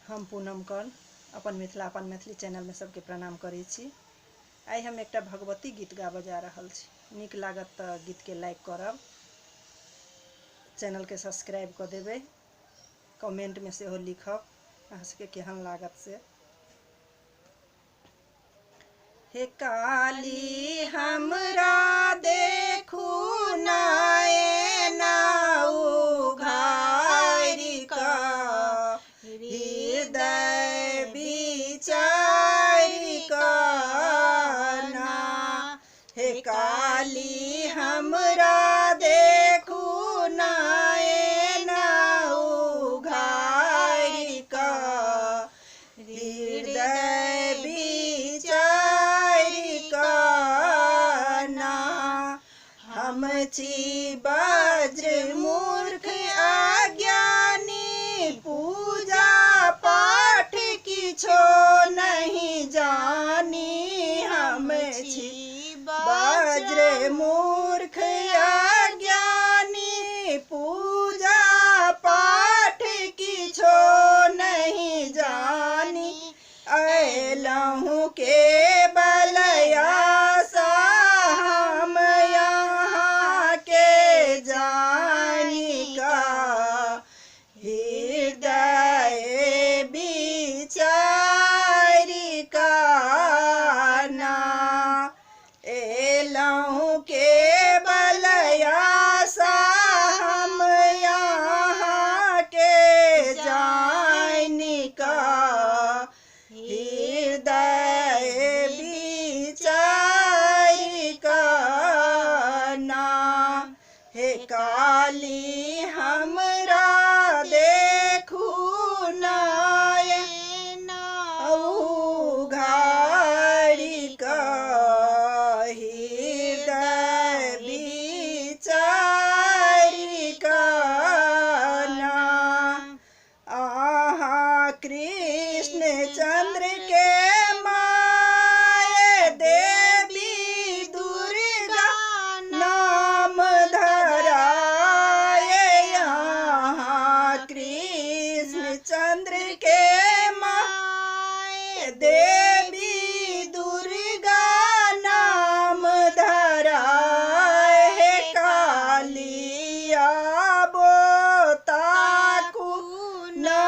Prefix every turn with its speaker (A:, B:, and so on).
A: हम पूनम कर्ण अपन मिथिला अपन मैथिली चैनल में सबके प्रणाम करै छी। आई हम एकटा भगवती गीत गाबऽ जा रहल छी। नीक लागत तऽ गीत के लाइक करब, चैनल के सब्सक्राइब कऽ देबै, कमेंट में सेहो लिखब अहाँ सबके केहन लागत से। हे काली हमरा देखू नयना उघारि कऽ, हृदय विचारि कऽ ना। हे काली हमरा देखू नयना उघारि कऽ, हृदय विचारि कऽ ना। हम छी वज्र मूर्ख अज्ञानी, पूजा पाठ किछो नहीं जानी। हम छी वज्र मूर्ख अज्ञानी, पूजा पाठ किछो नहीं जानी। अयलहुँ केवल आशा हम यहाँ के जानि कऽ, हृदय विचारि कऽ ना। एलहुँ केवल आशा हम यहाँ के जानि कऽ, हृदय विचारि कऽ ना। हे काली हमरा देखू नयना उघारि कऽ, हृदय विचारि कऽ ना। आहाँ कृष्ण चंद्र के माय, देवी दुर्गा नाम धराए। आहाँ कृष्ण चंद्र के माय, देवी दुर्गा नाम धराए। हे कालिया बो ताकू ना